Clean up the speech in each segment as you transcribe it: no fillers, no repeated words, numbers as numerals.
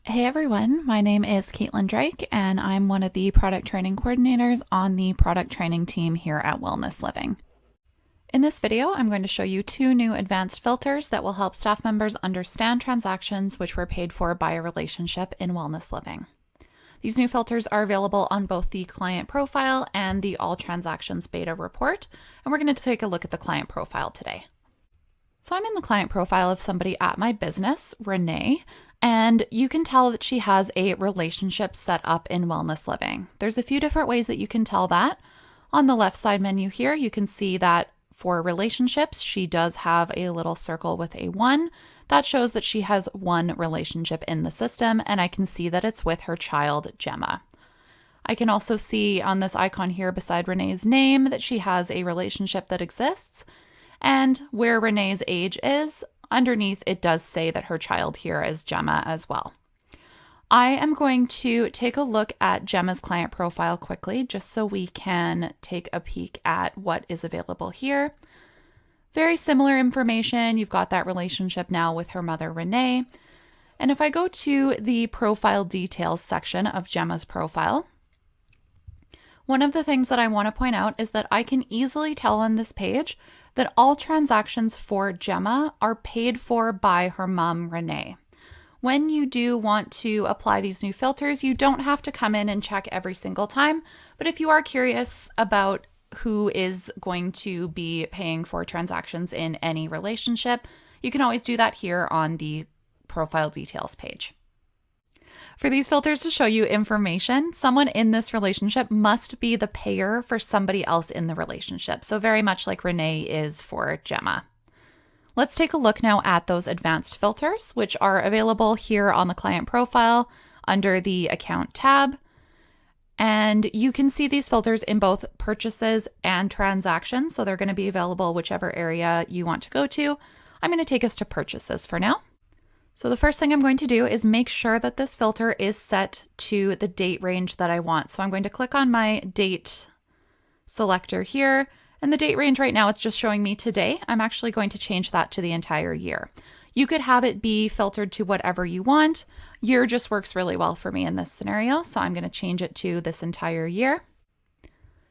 Hey everyone, my name is Caitlin Drake and I'm one of the product training coordinators on the product training team here at Wellness Living. In this video, I'm going to show you two new advanced filters that will help staff members understand transactions which were paid for by a relationship in Wellness Living. These new filters are available on both the client profile and the all transactions beta report, and we're going to take a look at the client profile today. So I'm in the client profile of somebody at my business, Renee, and you can tell that she has a relationship set up in Wellness Living. There's a few different ways that you can tell that. On the left side menu here, you can see that for relationships, she does have a little circle with a 1. That shows that she has one relationship in the system, and I can see that it's with her child, Gemma. I can also see on this icon here beside Renee's name that she has a relationship that exists, and where Renee's age is, underneath it does say that her child here is Gemma as well. I am going to take a look at Gemma's client profile quickly just so we can take a peek at what is available here. Very similar information. You've got that relationship now with her mother, Renee. And if I go to the profile details section of Gemma's profile, one of the things that I want to point out is that I can easily tell on this page that all transactions for Gemma are paid for by her mom, Renee. When you do want to apply these new filters, you don't have to come in and check every single time, but if you are curious about who is going to be paying for transactions in any relationship, you can always do that here on the profile details page. For these filters to show you information, someone in this relationship must be the payer for somebody else in the relationship. So very much like Renee is for Gemma. Let's take a look now at those advanced filters, which are available here on the client profile under the account tab. And you can see these filters in both purchases and transactions. So they're going to be available whichever area you want to go to. I'm going to take us to purchases for now. So the first thing I'm going to do is make sure that this filter is set to the date range that I want. So I'm going to click on my date selector here, and the date range right now, it's just showing me today. I'm actually going to change that to the entire year. You could have it be filtered to whatever you want. Year just works really well for me in this scenario, so I'm going to change it to this entire year.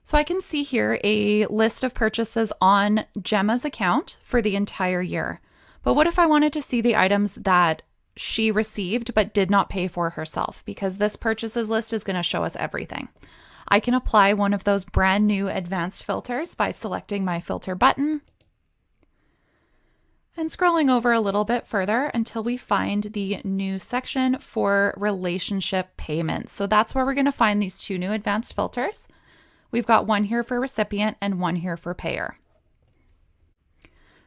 So I can see here a list of purchases on Gemma's account for the entire year. But what if I wanted to see the items that she received but did not pay for herself? Because this purchases list is going to show us everything. I can apply one of those brand new advanced filters by selecting my filter button and scrolling over a little bit further until we find the new section for relationship payments. So that's where we're going to find these two new advanced filters. We've got one here for recipient and one here for payer.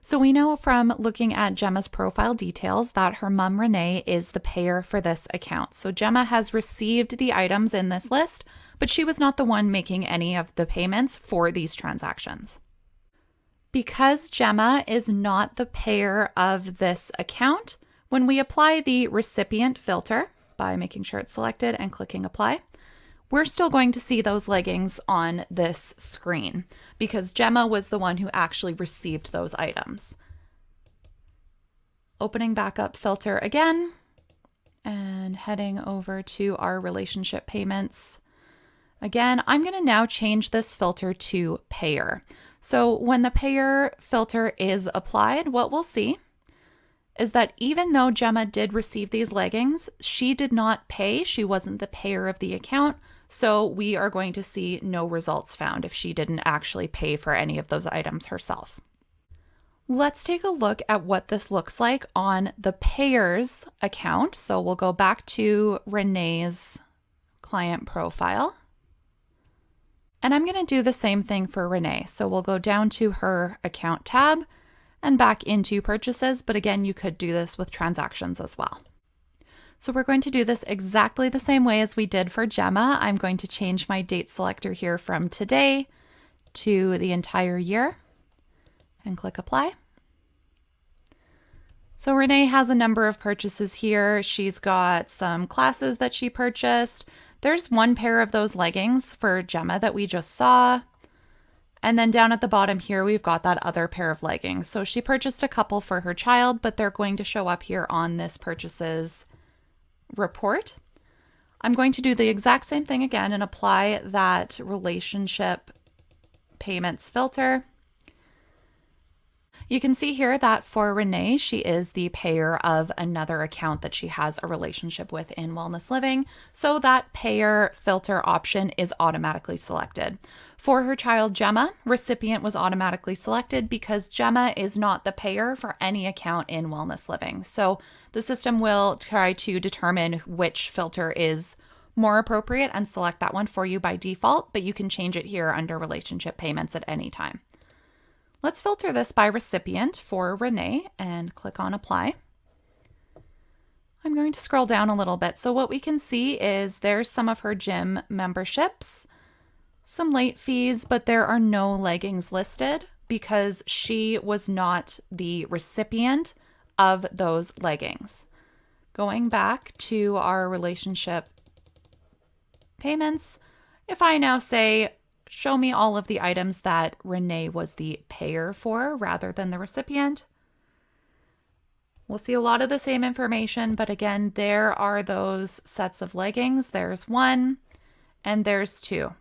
So we know from looking at Gemma's profile details that her mom, Renee, is the payer for this account. So Gemma has received the items in this list, but she was not the one making any of the payments for these transactions. Because Gemma is not the payer of this account, when we apply the recipient filter by making sure it's selected and clicking apply, we're still going to see those leggings on this screen because Gemma was the one who actually received those items. Opening back up filter again and heading over to our relationship payments. Again, I'm going to now change this filter to payer. So when the payer filter is applied, what we'll see is that even though Gemma did receive these leggings, she did not pay. She wasn't the payer of the account. So we are going to see no results found if she didn't actually pay for any of those items herself. Let's take a look at what this looks like on the payer's account. So we'll go back to Renee's client profile. And I'm going to do the same thing for Renee. So we'll go down to her account tab and back into purchases. But again, you could do this with transactions as well. So we're going to do this exactly the same way as we did for Gemma. I'm going to change my date selector here from today to the entire year and click apply. So Renee has a number of purchases here. She's got some classes that she purchased. There's one pair of those leggings for Gemma that we just saw. And then down at the bottom here, we've got that other pair of leggings. So she purchased a couple for her child, but they're going to show up here on this purchases report. I'm going to do the exact same thing again and apply that relationship payments filter. You can see here that for Renee, she is the payer of another account that she has a relationship with in Wellness Living, so that payer filter option is automatically selected. For her child Gemma, recipient was automatically selected because Gemma is not the payer for any account in Wellness Living. So the system will try to determine which filter is more appropriate and select that one for you by default, but you can change it here under relationship payments at any time. Let's filter this by recipient for Renee and click on apply. I'm going to scroll down a little bit. So what we can see is there's some of her gym memberships, some late fees, but there are no leggings listed because she was not the recipient of those leggings. Going back to our relationship payments, if I now say, show me all of the items that Renee was the payer for rather than the recipient, we'll see a lot of the same information, but again, there are those sets of leggings. There's one and there's two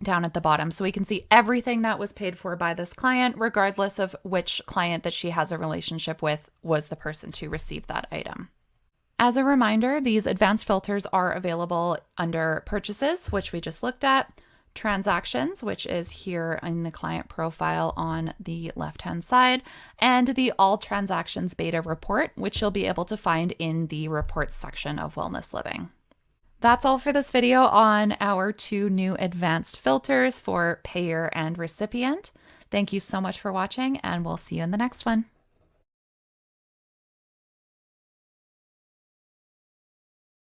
down at the bottom. So we can see everything that was paid for by this client, regardless of which client that she has a relationship with was the person to receive that item. As a reminder, these advanced filters are available under purchases, which we just looked at, transactions, which is here in the client profile on the left-hand side, and the all transactions beta report, which you'll be able to find in the reports section of Wellness Living. That's all for this video on our 2 new advanced filters for payer and recipient. Thank you so much for watching, and we'll see you in the next one.